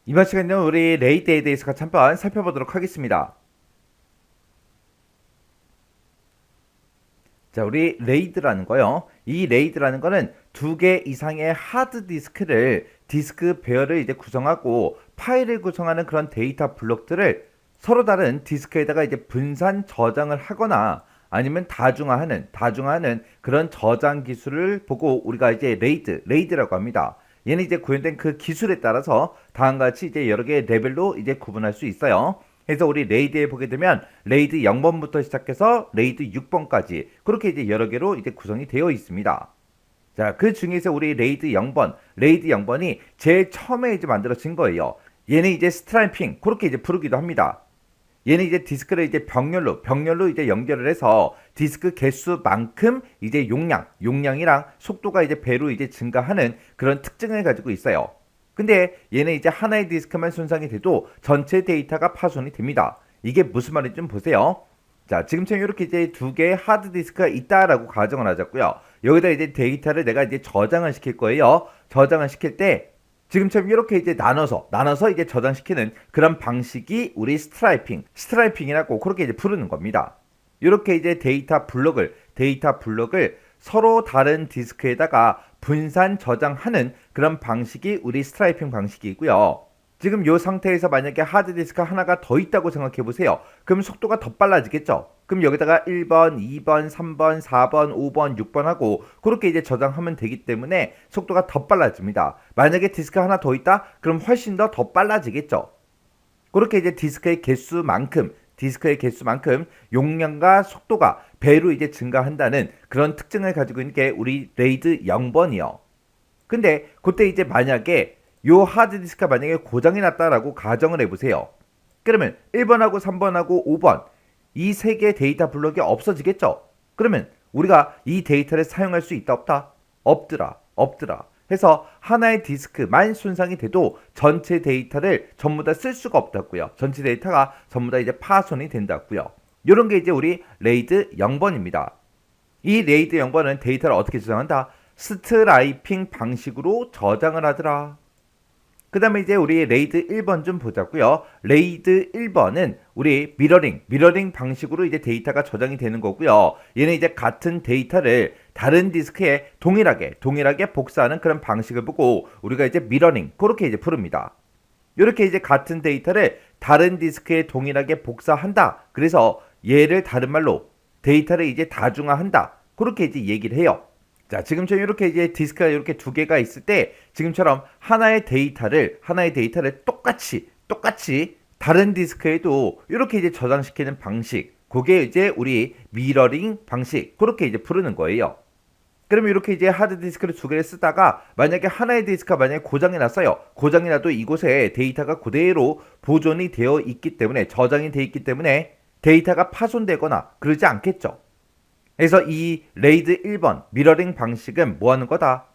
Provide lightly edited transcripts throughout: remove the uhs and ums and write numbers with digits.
이번 시간에는 우리 레이드에 대해서 같이 한번 살펴보도록 하겠습니다. 자, 우리 레이드라는 거요. 이 레이드라는 거는 두 개 이상의 하드 디스크를 디스크 배열을 이제 구성하고 파일을 구성하는 그런 데이터 블록들을 서로 다른 디스크에다가 이제 분산 저장을 하거나 아니면 다중화하는 그런 저장 기술을 보고 우리가 이제 레이드라고 합니다. 얘는 이제 구현된 그 기술에 따라서 다음과 같이 이제 여러 개의 레벨로 이제 구분할 수 있어요. 그래서 우리 레이드에 보게 되면 레이드 0번부터 시작해서 레이드 6번까지 그렇게 이제 여러 개로 이제 구성이 되어 있습니다. 자, 그 중에서 우리 레이드 0번이 제일 처음에 이제 만들어진 거예요. 얘는 이제 스트라이핑 그렇게 이제 부르기도 합니다. 얘는 이제 디스크를 이제 병렬로 이제 연결을 해서 디스크 개수만큼 이제 용량이랑 속도가 이제 배로 이제 증가하는 그런 특징을 가지고 있어요. 근데 얘는 이제 하나의 디스크만 손상이 돼도 전체 데이터가 파손이 됩니다. 이게 무슨 말인지 좀 보세요. 자, 지금처럼 이렇게 이제 두 개의 하드 디스크가 있다라고 가정을 하자고요. 여기다 이제 데이터를 내가 이제 저장을 시킬 거예요. 저장을 시킬 때 지금처럼 이렇게 이제 나눠서 이제 저장시키는 그런 방식이 우리 스트라이핑이라고 그렇게 이제 부르는 겁니다. 이렇게 이제 데이터 블록을 서로 다른 디스크에다가 분산 저장하는 그런 방식이 우리 스트라이핑 방식이고요. 지금 이 상태에서 만약에 하드디스크 하나가 더 있다고 생각해 보세요. 그럼 속도가 더 빨라지겠죠? 그럼 여기다가 1번, 2번, 3번, 4번, 5번, 6번 하고 그렇게 이제 저장하면 되기 때문에 속도가 더 빨라집니다. 만약에 디스크 하나 더 있다? 그럼 훨씬 더 빨라지겠죠? 그렇게 이제 디스크의 개수만큼 용량과 속도가 배로 이제 증가한다는 그런 특징을 가지고 있는 게 우리 레이드 0번이요. 근데 그때 이제 만약에 요 하드디스크가 만약에 고장이 났다라고 가정을 해보세요. 그러면 1번하고 3번하고 5번 이 세 개의 데이터 블록이 없어지겠죠? 그러면 우리가 이 데이터를 사용할 수 있다 없다? 없더라. 해서 하나의 디스크만 손상이 돼도 전체 데이터를 전부 다 쓸 수가 없다고요. 전체 데이터가 전부 다 이제 파손이 된다고요. 이런 게 이제 우리 레이드 0번입니다. 이 레이드 0번은 데이터를 어떻게 저장한다? 스트라이핑 방식으로 저장을 하더라. 그 다음에 이제 우리 레이드 1번 좀 보자고요. 레이드 1번은 우리 미러링 방식으로 이제 데이터가 저장이 되는 거고요. 얘는 이제 같은 데이터를 다른 디스크에 동일하게 복사하는 그런 방식을 보고 우리가 이제 미러링 그렇게 이제 부릅니다. 이렇게 이제 같은 데이터를 다른 디스크에 동일하게 복사한다. 그래서 얘를 다른 말로 데이터를 이제 다중화한다. 그렇게 이제 얘기를 해요. 자, 지금처럼 이렇게 이제 디스크가 이렇게 두 개가 있을 때 지금처럼 하나의 데이터를 똑같이 다른 디스크에도 이렇게 이제 저장시키는 방식, 그게 이제 우리 미러링 방식 그렇게 이제 부르는 거예요. 그러면 이렇게 이제 하드 디스크를 두 개를 쓰다가 만약에 하나의 디스크가 만약에 고장이 났어요. 고장이 나도 이곳에 데이터가 그대로 보존이 되어 있기 때문에 저장이 되어 있기 때문에 데이터가 파손되거나 그러지 않겠죠. 그래서 이 레이드 1번 미러링 방식은 뭐 하는 거다?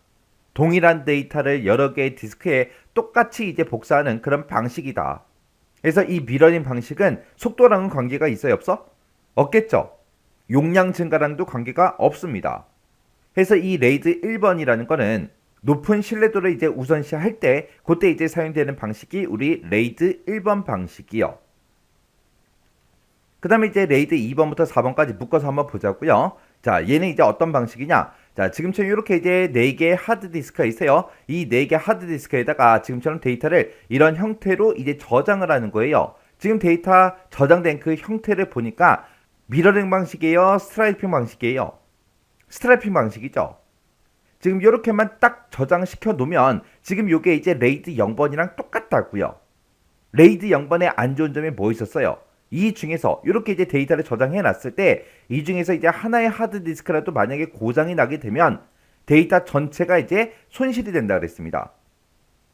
동일한 데이터를 여러 개의 디스크에 똑같이 이제 복사하는 그런 방식이다. 그래서 이 미러링 방식은 속도랑은 관계가 있어요, 없어? 없겠죠. 용량 증가랑도 관계가 없습니다. 그래서 이 레이드 1번이라는 거는 높은 신뢰도를 이제 우선시할 때 그때 이제 사용되는 방식이 우리 레이드 1번 방식이요. 그 다음에 이제 레이드 2번부터 4번까지 묶어서 한번 보자고요. 자, 얘는 이제 어떤 방식이냐? 자, 지금처럼 이렇게 이제 4개의 하드디스크가 있어요. 이 4개 하드디스크에다가 지금처럼 데이터를 이런 형태로 이제 저장을 하는 거예요. 지금 데이터 저장된 그 형태를 보니까 미러링 방식이에요? 스트라이핑 방식이에요? 스트라이핑 방식이죠. 지금 이렇게만 딱 저장시켜 놓으면 지금 이게 이제 레이드 0번이랑 똑같다고요. 레이드 0번의 안 좋은 점이 뭐 있었어요? 이 중에서 이렇게 이제 데이터를 저장해 놨을 때 이 중에서 이제 하나의 하드디스크라도 만약에 고장이 나게 되면 데이터 전체가 이제 손실이 된다 그랬습니다.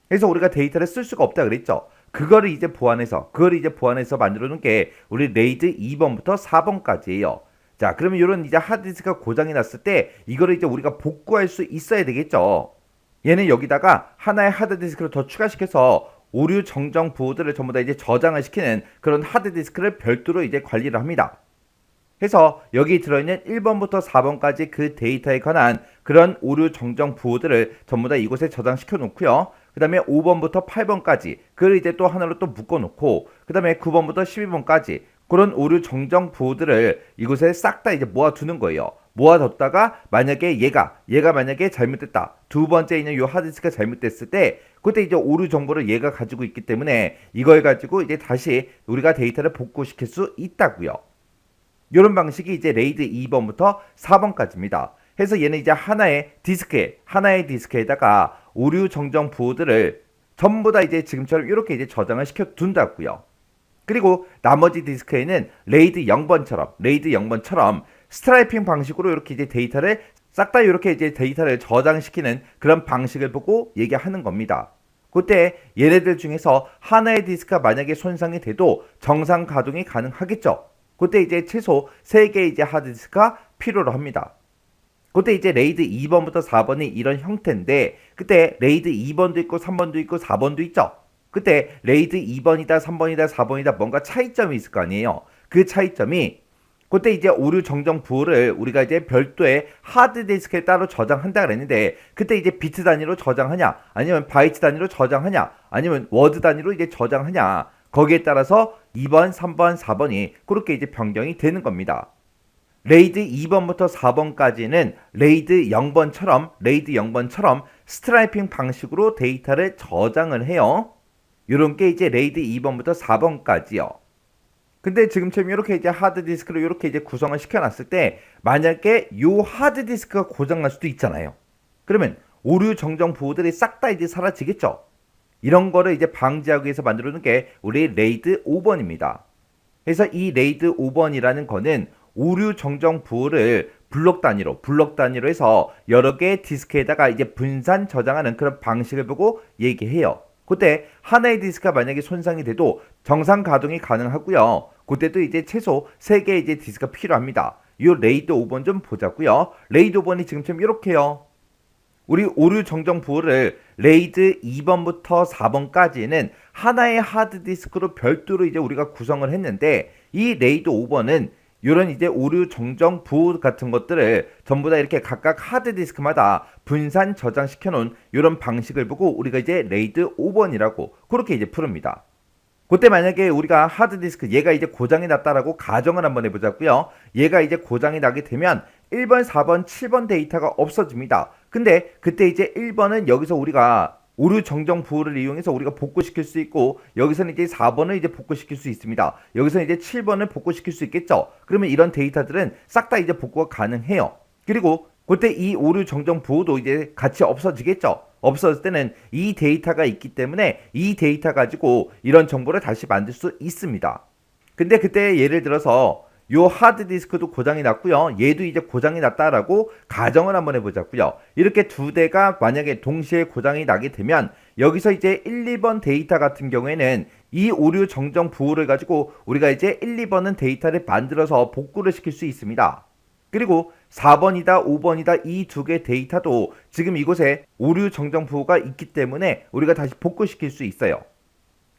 그래서 우리가 데이터를 쓸 수가 없다 그랬죠. 그거를 이제 보완해서 만들어 놓은 게 우리 레이드 2번부터 4번까지예요. 자, 그러면 이런 이제 하드디스크가 고장이 났을 때 이거를 이제 우리가 복구할 수 있어야 되겠죠. 얘는 여기다가 하나의 하드디스크를 더 추가시켜서 오류 정정 부호들을 전부 다 이제 저장을 시키는 그런 하드디스크를 별도로 이제 관리를 합니다. 해서 여기 들어있는 1번부터 4번까지 그 데이터에 관한 그런 오류 정정 부호들을 전부 다 이곳에 저장시켜 놓고요. 그 다음에 5번부터 8번까지 그걸 이제 또 하나로 또 묶어놓고 그 다음에 9번부터 12번까지 그런 오류 정정 부호들을 이곳에 싹 다 이제 모아두는 거예요. 모아뒀다가 만약에 얘가 만약에 잘못됐다. 두 번째 있는 요 하드디스크가 잘못됐을 때 그때 이제 오류 정보를 얘가 가지고 있기 때문에 이걸 가지고 이제 다시 우리가 데이터를 복구시킬 수 있다고요. 이런 방식이 이제 레이드 2번부터 4번까지입니다. 해서 얘는 이제 하나의 디스크에다가 오류 정정 부호들을 전부 다 이제 지금처럼 이렇게 이제 저장을 시켜 둔다고요. 그리고 나머지 디스크에는 레이드 0번처럼 스트라이핑 방식으로 이렇게 이제 데이터를 싹 다 이렇게 이제 데이터를 저장시키는 그런 방식을 보고 얘기하는 겁니다. 그때 얘네들 중에서 하나의 디스크가 만약에 손상이 돼도 정상 가동이 가능하겠죠. 그때 이제 최소 3개의 이제 하드디스크가 필요로 합니다. 그때 이제 레이드 2번부터 4번이 이런 형태인데 그때 레이드 2번도 있고 3번도 있고 4번도 있죠. 그때 레이드 2번이다 3번이다 4번이다 뭔가 차이점이 있을 거 아니에요. 그 차이점이 그때 이제 오류 정정 부호를 우리가 이제 별도의 하드디스크에 따로 저장한다 그랬는데 그때 이제 비트 단위로 저장하냐 아니면 바이트 단위로 저장하냐 아니면 워드 단위로 이제 저장하냐 거기에 따라서 2번, 3번, 4번이 그렇게 이제 변경이 되는 겁니다. 레이드 2번부터 4번까지는 레이드 0번처럼 스트라이핑 방식으로 데이터를 저장을 해요. 이런 게 이제 레이드 2번부터 4번까지요. 근데 지금처럼 이렇게 이제 하드디스크를 이렇게 이제 구성을 시켜놨을 때 만약에 요 하드디스크가 고장날 수도 있잖아요. 그러면 오류 정정 부호들이 싹 다 이제 사라지겠죠. 이런 거를 이제 방지하기 위해서 만들어 놓은 게 우리 레이드 5번입니다. 그래서 이 레이드 5번이라는 거는 오류 정정 부호를 블록 단위로 해서 여러 개의 디스크에다가 이제 분산 저장하는 그런 방식을 보고 얘기해요. 그때 하나의 디스크가 만약에 손상이 돼도 정상 가동이 가능하고요. 그때도 이제 최소 3개의 이제 디스크가 필요합니다. 이 레이드 5번 좀 보자고요. 레이드 5번이 지금처럼 이렇게요. 우리 오류 정정 부호를 레이드 2번부터 4번까지는 하나의 하드디스크로 별도로 이제 우리가 구성을 했는데 이 레이드 5번은 이런 이제 오류 정정 부호 같은 것들을 전부 다 이렇게 각각 하드디스크마다 분산 저장시켜 놓은 이런 방식을 보고 우리가 이제 레이드 5번이라고 그렇게 이제 부릅니다. 그때 만약에 우리가 하드디스크 얘가 이제 고장이 났다라고 가정을 한번 해보자고요. 얘가 이제 고장이 나게 되면 1번, 4번, 7번 데이터가 없어집니다. 근데 그때 이제 1번은 여기서 우리가 오류 정정 부호를 이용해서 우리가 복구시킬 수 있고 여기서는 이제 4번을 이제 복구시킬 수 있습니다. 여기서는 이제 7번을 복구시킬 수 있겠죠. 그러면 이런 데이터들은 싹 다 이제 복구가 가능해요. 그리고 그때 이 오류 정정 부호도 이제 같이 없어지겠죠. 없어질 때는 이 데이터가 있기 때문에 이 데이터 가지고 이런 정보를 다시 만들 수 있습니다. 근데 그때 예를 들어서 요 하드디스크도 고장이 났고요. 얘도 이제 고장이 났다라고 가정을 한번 해보자고요. 이렇게 두 대가 만약에 동시에 고장이 나게 되면 여기서 이제 1, 2번 데이터 같은 경우에는 이 오류 정정 부호를 가지고 우리가 이제 1, 2번은 데이터를 만들어서 복구를 시킬 수 있습니다. 그리고 4번이다 5번이다 이 두 개 데이터도 지금 이곳에 오류 정정 부호가 있기 때문에 우리가 다시 복구시킬 수 있어요.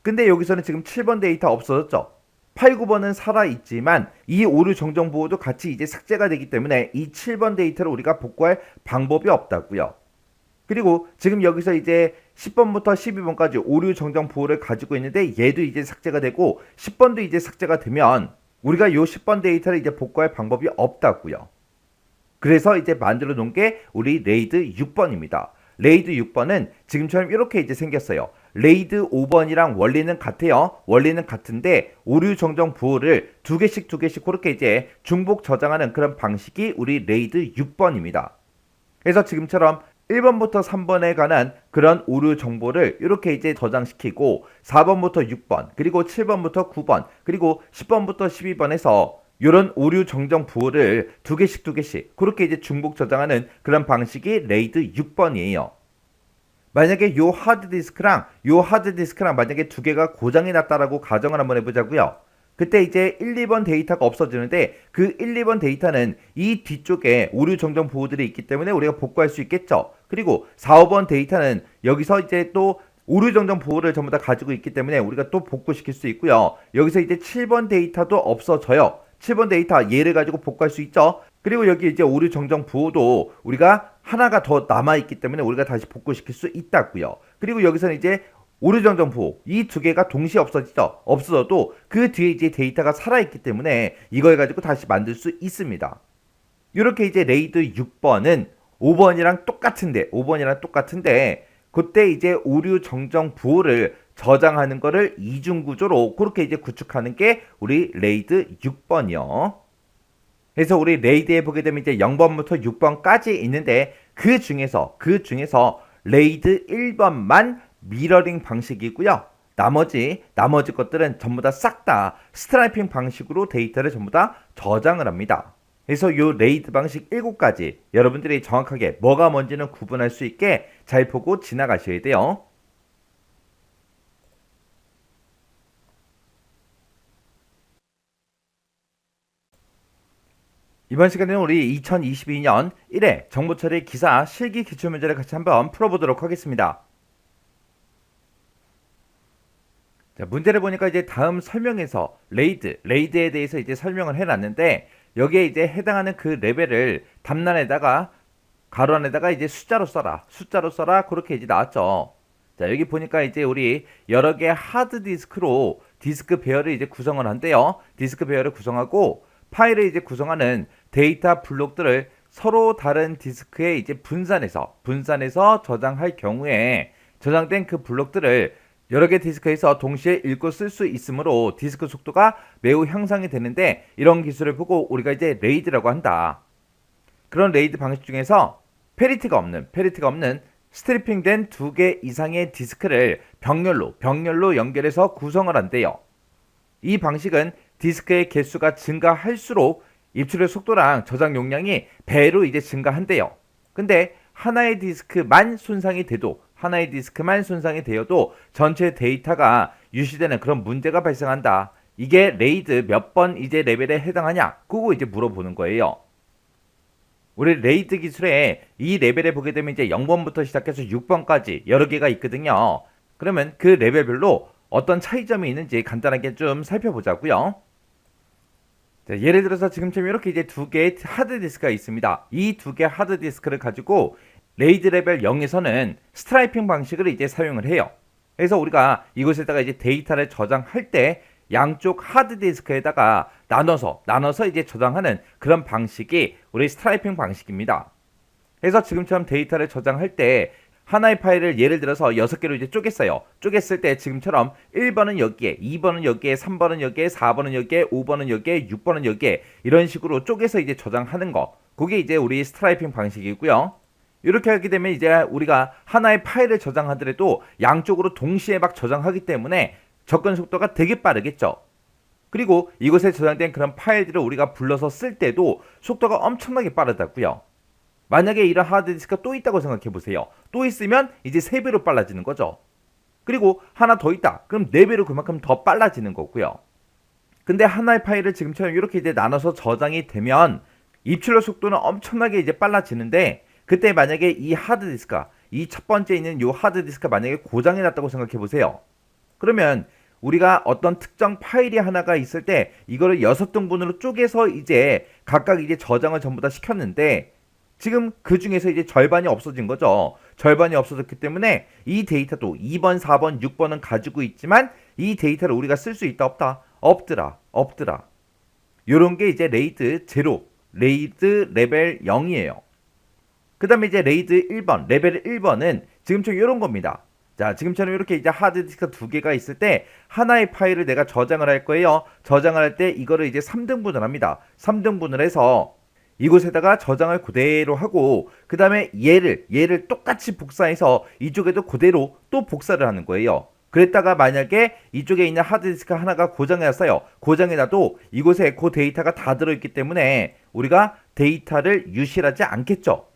근데 여기서는 지금 7번 데이터 없어졌죠. 8, 9번은 살아있지만 이 오류 정정 부호도 같이 이제 삭제가 되기 때문에 이 7번 데이터를 우리가 복구할 방법이 없다고요. 그리고 지금 여기서 이제 10번부터 12번까지 오류 정정 부호를 가지고 있는데 얘도 이제 삭제가 되고 10번도 이제 삭제가 되면 우리가 요 10번 데이터를 이제 복구할 방법이 없다고요. 그래서 이제 만들어 놓은 게 우리 레이드 6번입니다. 레이드 6번은 지금처럼 이렇게 이제 생겼어요. 레이드 5번이랑 원리는 같아요. 원리는 같은데 오류 정정 부호를 두 개씩 그렇게 이제 중복 저장하는 그런 방식이 우리 레이드 6번입니다. 그래서 지금처럼 1번부터 3번에 관한 그런 오류 정보를 이렇게 이제 저장시키고 4번부터 6번, 그리고 7번부터 9번, 그리고 10번부터 12번에서 이런 오류 정정 부호를 두 개씩 그렇게 이제 중복 저장하는 그런 방식이 레이드 6번이에요. 만약에 요 하드디스크랑 만약에 두 개가 고장이 났다라고 가정을 한번 해보자고요. 그때 이제 1, 2번 데이터가 없어지는데 그 1, 2번 데이터는 이 뒤쪽에 오류 정정 부호들이 있기 때문에 우리가 복구할 수 있겠죠. 그리고 4, 5번 데이터는 여기서 이제 또 오류 정정 부호를 전부 다 가지고 있기 때문에 우리가 또 복구시킬 수 있고요. 여기서 이제 7번 데이터도 없어져요. 7번 데이터 얘를 가지고 복구할 수 있죠. 그리고 여기 이제 오류 정정 부호도 우리가 하나가 더 남아있기 때문에 우리가 다시 복구시킬 수 있다고요. 그리고 여기서는 이제 오류 정정 부호 이 두 개가 동시에 없어지죠. 없어져도 그 뒤에 이제 데이터가 살아있기 때문에 이걸 가지고 다시 만들 수 있습니다. 이렇게 이제 레이드 6번은 5번이랑 똑같은데 그때 이제 오류 정정 부호를 저장하는 거를 이중 구조로 그렇게 이제 구축하는 게 우리 레이드 6번이요. 그래서 우리 레이드에 보게 되면 이제 0번부터 6번까지 있는데 그 중에서 레이드 1번만 미러링 방식이고요. 나머지 것들은 전부 다 싹 다 스트라이핑 방식으로 데이터를 전부 다 저장을 합니다. 그래서 요 레이드 방식 7가지 여러분들이 정확하게 뭐가 뭔지는 구분할 수 있게 잘 보고 지나가셔야 돼요. 이번 시간에는 우리 2022년 1회 정보처리 기사 실기 기출문제를 같이 한번 풀어보도록 하겠습니다. 자, 문제를 보니까 이제 다음 설명에서 레이드에 대해서 이제 설명을 해놨는데 여기에 이제 해당하는 그 레벨을 답란에다가 가로 안에다가 이제 숫자로 써라 그렇게 이제 나왔죠. 자, 여기 보니까 이제 우리 여러 개 하드 디스크로 디스크 배열을 이제 구성을 한대요. 디스크 배열을 구성하고 파일을 이제 구성하는 데이터 블록들을 서로 다른 디스크에 이제 분산해서 저장할 경우에 저장된 그 블록들을 여러 개 디스크에서 동시에 읽고 쓸 수 있으므로 디스크 속도가 매우 향상이 되는데 이런 기술을 보고 우리가 이제 레이드라고 한다. 그런 레이드 방식 중에서 페리티가 없는 스트리핑된 2개 이상의 디스크를 병렬로 연결해서 구성을 한대요. 이 방식은 디스크의 개수가 증가할수록 입출의 속도랑 저장 용량이 배로 이제 증가한대요. 근데 하나의 디스크만 손상이 되어도 전체 데이터가 유실되는 그런 문제가 발생한다. 이게 레이드 몇 번 이제 레벨에 해당하냐? 그거 이제 물어보는 거예요. 우리 레이드 기술에 이 레벨에 보게 되면 이제 0번부터 시작해서 6번까지 여러 개가 있거든요. 그러면 그 레벨별로 어떤 차이점이 있는지 간단하게 좀 살펴보자고요. 자, 예를 들어서 지금처럼 이렇게 이제 2개의 하드디스크가 있습니다. 이 2개 하드디스크를 가지고 레이드 레벨 0에서는 스트라이핑 방식을 이제 사용을 해요. 그래서 우리가 이곳에다가 이제 데이터를 저장할 때 양쪽 하드디스크에다가 나눠서 이제 저장하는 그런 방식이 우리 스트라이핑 방식입니다. 그래서 지금처럼 데이터를 저장할 때 하나의 파일을 예를 들어서 6개로 이제 쪼갰어요. 쪼갰을 때 지금처럼 1번은 여기에, 2번은 여기에, 3번은 여기에, 4번은 여기에, 5번은 여기에, 6번은 여기에 이런 식으로 쪼개서 이제 저장하는 거. 그게 이제 우리 스트라이핑 방식이고요. 이렇게 하게 되면 이제 우리가 하나의 파일을 저장하더라도 양쪽으로 동시에 막 저장하기 때문에 접근 속도가 되게 빠르겠죠. 그리고 이곳에 저장된 그런 파일들을 우리가 불러서 쓸 때도 속도가 엄청나게 빠르다고요. 만약에 이런 하드디스크가 또 있다고 생각해 보세요. 또 있으면 이제 3배로 빨라지는 거죠. 그리고 하나 더 있다. 그럼 4배로 그만큼 더 빨라지는 거고요. 근데 하나의 파일을 지금처럼 이렇게 이제 나눠서 저장이 되면 입출력 속도는 엄청나게 이제 빨라지는데 그때 만약에 이 하드디스크가 이 첫 번째 있는 이 하드디스크가 만약에 고장이 났다고 생각해 보세요. 그러면 우리가 어떤 특정 파일이 하나가 있을 때 이거를 6등분으로 쪼개서 이제 각각 이제 저장을 전부 다 시켰는데 지금 그 중에서 이제 절반이 없어진 거죠. 절반이 없어졌기 때문에 이 데이터도 2번, 4번, 6번은 가지고 있지만 이 데이터를 우리가 쓸 수 있다 없다? 없더라. 요런 게 이제 레이드 0, 레이드 레벨 0이에요. 그 다음에 이제 레이드 1번, 레벨 1번은 지금처럼 이런 겁니다. 자, 지금처럼 이렇게 이제 하드디스크 2개가 있을 때 하나의 파일을 내가 저장을 할 거예요. 저장을 할 때 이거를 이제 3등분을 합니다. 3등분을 해서 이곳에다가 저장을 그대로 하고 그 다음에 얘를 똑같이 복사해서 이쪽에도 그대로 또 복사를 하는 거예요. 그랬다가 만약에 이쪽에 있는 하드디스크 하나가 고장이 났어요. 고장이 나도 이곳에 그 데이터가 다 들어있기 때문에 우리가 데이터를 유실하지 않겠죠.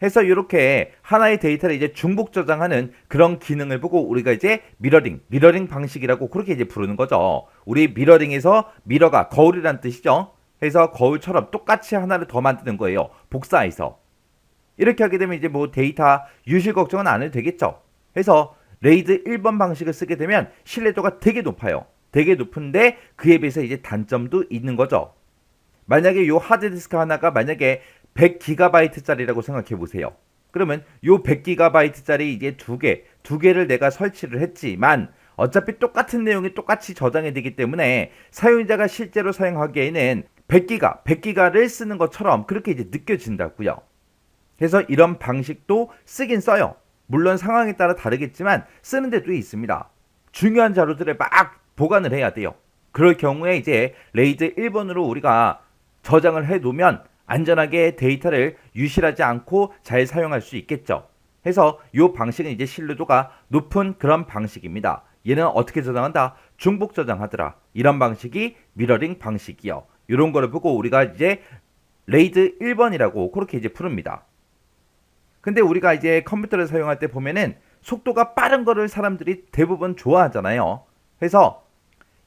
해서 이렇게 하나의 데이터를 이제 중복 저장하는 그런 기능을 보고 우리가 이제 미러링 방식이라고 그렇게 이제 부르는 거죠. 우리 미러링에서 미러가 거울이란 뜻이죠. 해서 거울처럼 똑같이 하나를 더 만드는 거예요. 복사해서. 이렇게 하게 되면 이제 뭐 데이터 유실 걱정은 안 해도 되겠죠. 해서 레이드 1번 방식을 쓰게 되면 신뢰도가 되게 높아요. 되게 높은데 그에 비해서 이제 단점도 있는 거죠. 만약에 요 하드디스크 하나가 만약에 100GB짜리라고 생각해 보세요. 그러면 요 100GB짜리 이제 두 개를 내가 설치를 했지만 어차피 똑같은 내용이 똑같이 저장이 되기 때문에 사용자가 실제로 사용하기에는 100기가를 쓰는 것처럼 그렇게 이제 느껴진다고요. 그래서 이런 방식도 쓰긴 써요. 물론 상황에 따라 다르겠지만 쓰는 데도 있습니다. 중요한 자료들을 막 보관을 해야 돼요. 그럴 경우에 이제 레이드 1번으로 우리가 저장을 해 놓으면 안전하게 데이터를 유실하지 않고 잘 사용할 수 있겠죠. 해서 이 방식은 이제 신뢰도가 높은 그런 방식입니다. 얘는 어떻게 저장한다? 중복 저장하더라. 이런 방식이 미러링 방식이요. 이런 거를 보고 우리가 이제 레이드 1번이라고 그렇게 이제 부릅니다. 근데 우리가 이제 컴퓨터를 사용할 때 보면은 속도가 빠른 거를 사람들이 대부분 좋아하잖아요. 그래서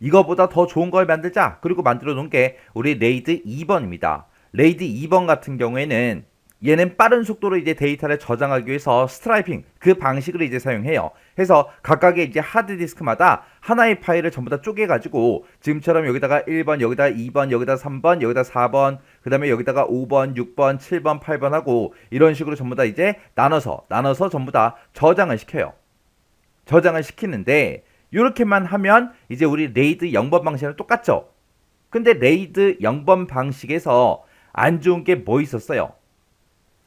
이거보다 더 좋은 걸 만들자. 그리고 만들어 놓은 게 우리 레이드 2번입니다. 레이드 2번 같은 경우에는 얘는 빠른 속도로 이제 데이터를 저장하기 위해서 스트라이핑 그 방식을 이제 사용해요. 해서 각각의 이제 하드디스크마다 하나의 파일을 전부 다 쪼개가지고 지금처럼 여기다가 1번, 여기다 2번, 여기다 3번, 여기다 4번, 그 다음에 여기다가 5번, 6번, 7번, 8번 하고 이런 식으로 전부 다 이제 나눠서 전부 다 저장을 시켜요. 저장을 시키는데 이렇게만 하면 이제 우리 레이드 0번 방식이랑 똑같죠. 근데 레이드 0번 방식에서 안 좋은 게 뭐 있었어요?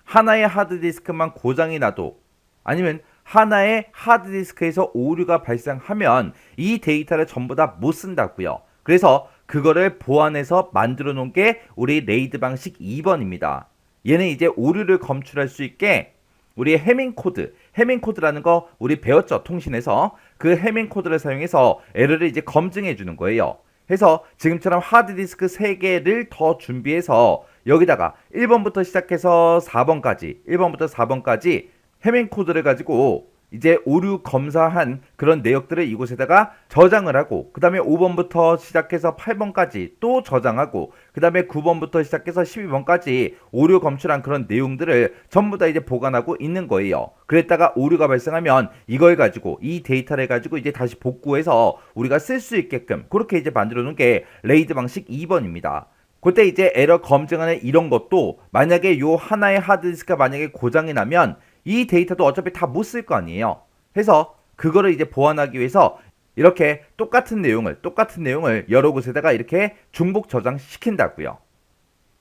하나의 하드디스크만 고장이 나도 아니면 하나의 하드디스크에서 오류가 발생하면 이 데이터를 전부 다 못 쓴다고요. 그래서 그거를 보완해서 만들어 놓은 게 우리 레이드 방식 2번입니다. 얘는 이제 오류를 검출할 수 있게 우리 해밍 코드라는 거 우리 배웠죠, 통신에서. 그 해밍 코드를 사용해서 에러를 이제 검증해 주는 거예요. 해서 지금처럼 하드디스크 3개를 더 준비해서 여기다가 1번부터 시작해서 4번까지 해밍 코드를 가지고 이제 오류 검사한 그런 내역들을 이곳에다가 저장을 하고 그 다음에 5번부터 시작해서 8번까지 또 저장하고 그 다음에 9번부터 시작해서 12번까지 오류 검출한 그런 내용들을 전부 다 이제 보관하고 있는 거예요. 그랬다가 오류가 발생하면 이걸 가지고 이 데이터를 가지고 이제 다시 복구해서 우리가 쓸 수 있게끔 그렇게 이제 만들어 놓은 게 레이드 방식 2번입니다. 그때 이제 에러 검증하는 이런 것도 만약에 요 하나의 하드디스크가 만약에 고장이 나면 이 데이터도 어차피 다 못 쓸 거 아니에요. 해서 그거를 이제 보완하기 위해서 이렇게 똑같은 내용을 여러 곳에다가 이렇게 중복 저장시킨다고요.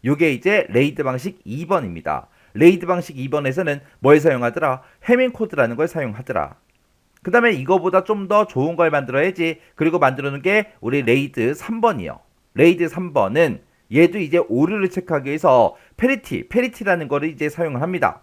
요게 이제 레이드 방식 2번입니다. 레이드 방식 2번에서는 뭘 사용하더라? 해밍 코드라는 걸 사용하더라. 그 다음에 이거보다 좀 더 좋은 걸 만들어야지. 그리고 만들어 놓은 게 우리 레이드 3번이요. 레이드 3번은 얘도 이제 오류를 체크하기 위해서 페리티라는 거를 이제 사용을 합니다.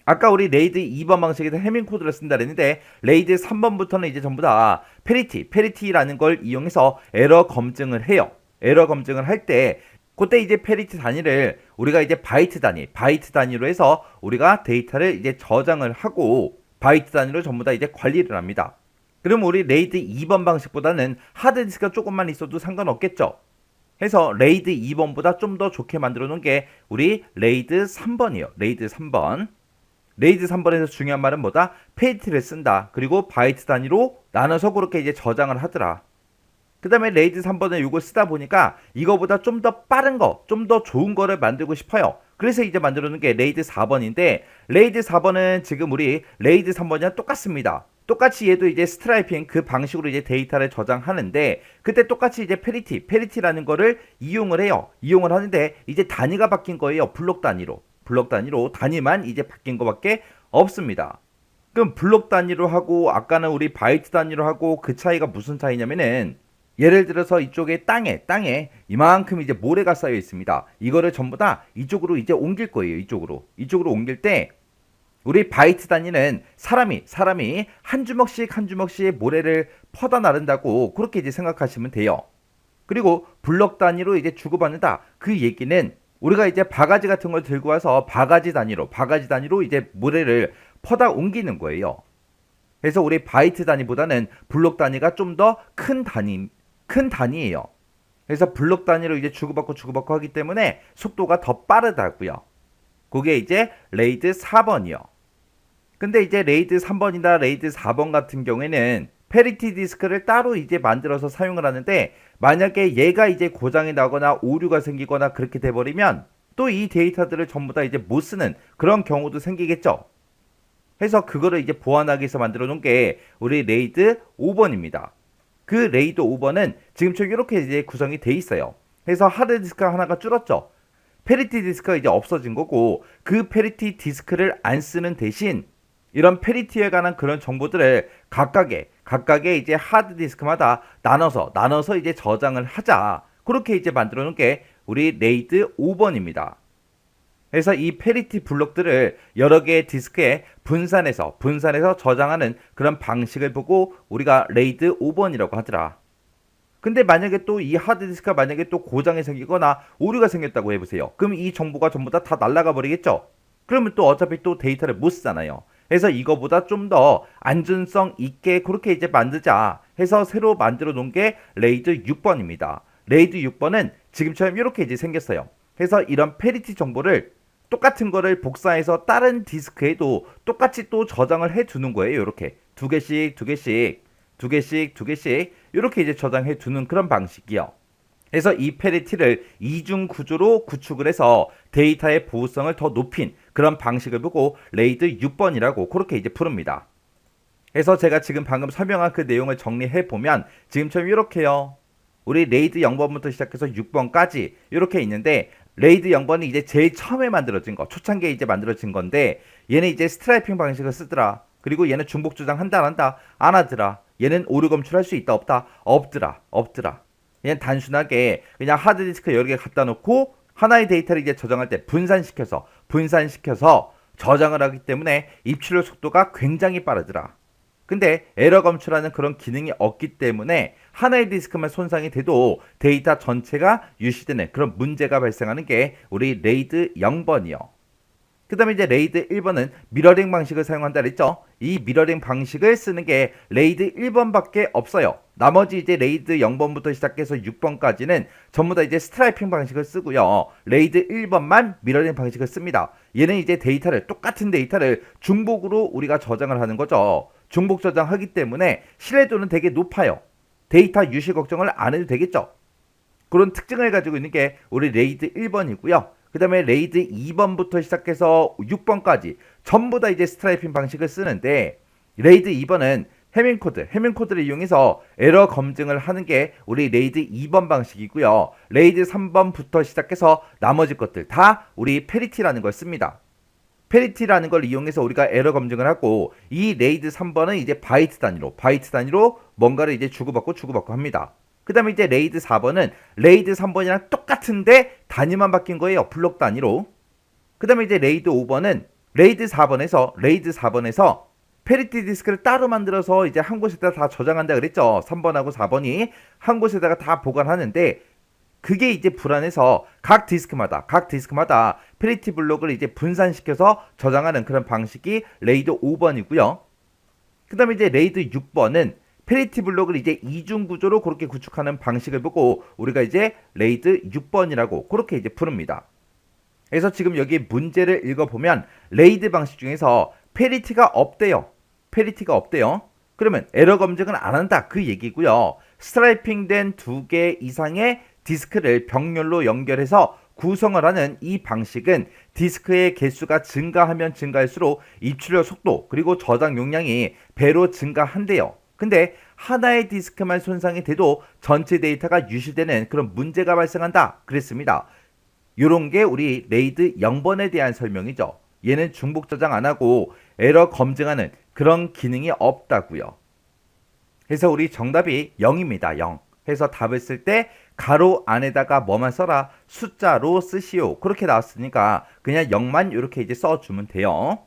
아까 우리 레이드 2번 방식에서 해밍 코드를 쓴다 그랬는데 레이드 3번부터는 이제 전부 다 페리티라는 걸 이용해서 에러 검증을 해요. 에러 검증을 할 때 그때 이제 페리티 단위를 우리가 이제 바이트 단위로 해서 우리가 데이터를 이제 저장을 하고 바이트 단위로 전부 다 이제 관리를 합니다. 그럼 우리 레이드 2번 방식보다는 하드디스크가 조금만 있어도 상관없겠죠. 해서 레이드 2번보다 좀 더 좋게 만들어 놓은 게 우리 레이드 3번이에요. 레이드 3번. 레이드 3번에서 중요한 말은 뭐다? 페리티를 쓴다. 그리고 바이트 단위로 나눠서 그렇게 이제 저장을 하더라. 그 다음에 레이드 3번은 이걸 쓰다 보니까 이거보다 좀 더 빠른 거, 좀 더 좋은 거를 만들고 싶어요. 그래서 이제 만들어 놓은 게 레이드 4번인데 레이드 4번은 지금 우리 레이드 3번이랑 똑같습니다. 똑같이 얘도 이제 스트라이핑 그 방식으로 이제 데이터를 저장하는데 그때 똑같이 이제 페리티라는 거를 이용을 해요. 이용을 하는데 이제 단위가 바뀐 거예요. 블록 단위로 단위만 이제 바뀐 거밖에 없습니다. 그럼 블록 단위로 하고 아까는 우리 바이트 단위로 하고 그 차이가 무슨 차이냐면은 예를 들어서 이쪽에 땅에 이만큼 이제 모래가 쌓여 있습니다. 이거를 전부 다 이쪽으로 이제 옮길 거예요. 이쪽으로 옮길 때 우리 바이트 단위는 사람이 한 주먹씩 모래를 퍼다 나른다고 그렇게 이제 생각하시면 돼요. 그리고 블록 단위로 이제 주고받는다. 그 얘기는 우리가 이제 바가지 같은 걸 들고 와서 바가지 단위로 이제 모래를 퍼다 옮기는 거예요. 그래서 우리 바이트 단위보다는 블록 단위가 좀 더 큰 단위예요. 그래서 블록 단위로 이제 주고받고 하기 때문에 속도가 더 빠르다고요. 그게 이제 레이드 4번이요. 근데 이제 레이드 3번이나 레이드 4번 같은 경우에는 페리티 디스크를 따로 이제 만들어서 사용을 하는데 만약에 얘가 이제 고장이 나거나 오류가 생기거나 그렇게 돼버리면 또 이 데이터들을 전부 다 이제 못 쓰는 그런 경우도 생기겠죠. 해서 그거를 이제 보완하기 위해서 만들어 놓은 게 우리 레이드 5번입니다. 그 레이드 5번은 지금처럼 이렇게 이제 구성이 돼 있어요. 그래서 하드디스크가 하나가 줄었죠. 페리티 디스크가 이제 없어진 거고 그 페리티 디스크를 안 쓰는 대신 이런 페리티에 관한 그런 정보들을 각각의 이제 하드디스크마다 나눠서 이제 저장을 하자. 그렇게 이제 만들어 놓은 게 우리 레이드 5번입니다. 그래서 이 페리티 블록들을 여러 개의 디스크에 분산해서 저장하는 그런 방식을 보고 우리가 레이드 5번이라고 하더라. 근데 만약에 또 이 하드디스크가 만약에 또 고장이 생기거나 오류가 생겼다고 해보세요. 그럼 이 정보가 전부 다 날아가 버리겠죠? 그러면 또 어차피 또 데이터를 못 쓰잖아요. 그래서 이거보다 좀 더 안전성 있게 그렇게 이제 만들자 해서 새로 만들어 놓은 게 레이드 6번입니다. 레이드 6번은 지금처럼 이렇게 이제 생겼어요. 그래서 이런 페리티 정보를 똑같은 거를 복사해서 다른 디스크에도 똑같이 또 저장을 해 두는 거예요. 이렇게 두 개씩 이렇게 이제 저장해 두는 그런 방식이요. 그래서 이 페리티를 이중 구조로 구축을 해서 데이터의 보호성을 더 높인 그런 방식을 보고 레이드 6번이라고 그렇게 이제 부릅니다. 그래서 제가 지금 방금 설명한 그 내용을 정리해 보면 지금처럼 이렇게요. 우리 레이드 0번부터 시작해서 6번까지 이렇게 있는데 레이드 0번이 이제 제일 처음에 만들어진 거, 초창기에 이제 만들어진 건데 얘는 이제 스트라이핑 방식을 쓰더라. 그리고 얘는 중복 조작 한다 안 하더라. 얘는 오류 검출할 수 있다 없더라. 얘는 단순하게 그냥 하드디스크 여러 개 갖다 놓고 하나의 데이터를 이제 저장할 때 분산시켜서 저장을 하기 때문에 입출력 속도가 굉장히 빠르더라. 근데 에러 검출하는 그런 기능이 없기 때문에 하나의 디스크만 손상이 돼도 데이터 전체가 유실되는 그런 문제가 발생하는 게 우리 레이드 0번이요. 그 다음에 이제 레이드 1번은 미러링 방식을 사용한다 그랬죠. 이 미러링 방식을 쓰는 게 레이드 1번밖에 없어요. 나머지 이제 레이드 0번부터 시작해서 6번까지는 전부 다 이제 스트라이핑 방식을 쓰고요. 레이드 1번만 미러링 방식을 씁니다. 얘는 이제 똑같은 데이터를 중복으로 우리가 저장을 하는 거죠. 중복 저장하기 때문에 신뢰도는 되게 높아요. 데이터 유실 걱정을 안 해도 되겠죠. 그런 특징을 가지고 있는 게 우리 레이드 1번이고요. 그 다음에 레이드 2번부터 시작해서 6번까지 전부 다 이제 스트라이핑 방식을 쓰는데 레이드 2번은 해밍코드를 이용해서 에러 검증을 하는 게 우리 레이드 2번 방식이고요. 레이드 3번부터 시작해서 나머지 것들 다 우리 페리티라는 걸 씁니다. 페리티라는 걸 이용해서 우리가 에러 검증을 하고 이 레이드 3번은 이제 바이트 단위로 뭔가를 이제 주고받고 합니다. 그 다음에 이제 레이드 4번은 레이드 3번이랑 똑같은데 단위만 바뀐 거예요. 블록 단위로. 그 다음에 이제 레이드 5번은 레이드 4번에서 페리티 디스크를 따로 만들어서 이제 한 곳에다 다 저장한다 그랬죠. 3번하고 4번이 한 곳에다가 다 보관하는데 그게 이제 불안해서 각 디스크마다 페리티 블록을 이제 분산시켜서 저장하는 그런 방식이 레이드 5번이고요. 그 다음에 이제 레이드 6번은 페리티 블록을 이제 이중 구조로 그렇게 구축하는 방식을 보고 우리가 이제 레이드 6번이라고 그렇게 이제 부릅니다. 그래서 지금 여기 문제를 읽어보면 레이드 방식 중에서 페리티가 없대요. 그러면 에러 검증은 안 한다 그 얘기고요. 스트라이핑된 2개 이상의 디스크를 병렬로 연결해서 구성을 하는 이 방식은 디스크의 개수가 증가하면 증가할수록 입출력 속도 그리고 저장 용량이 배로 증가한대요. 근데 하나의 디스크만 손상이 돼도 전체 데이터가 유실되는 그런 문제가 발생한다 그랬습니다. 요런 게 우리 레이드 0번에 대한 설명이죠. 얘는 중복 저장 안 하고 에러 검증하는 그런 기능이 없다고요. 그래서 우리 정답이 0입니다. 0. 해서 답을 쓸 때 가로 안에다가 뭐만 써라 숫자로 쓰시오 그렇게 나왔으니까 그냥 0만 이렇게 이제 써주면 돼요.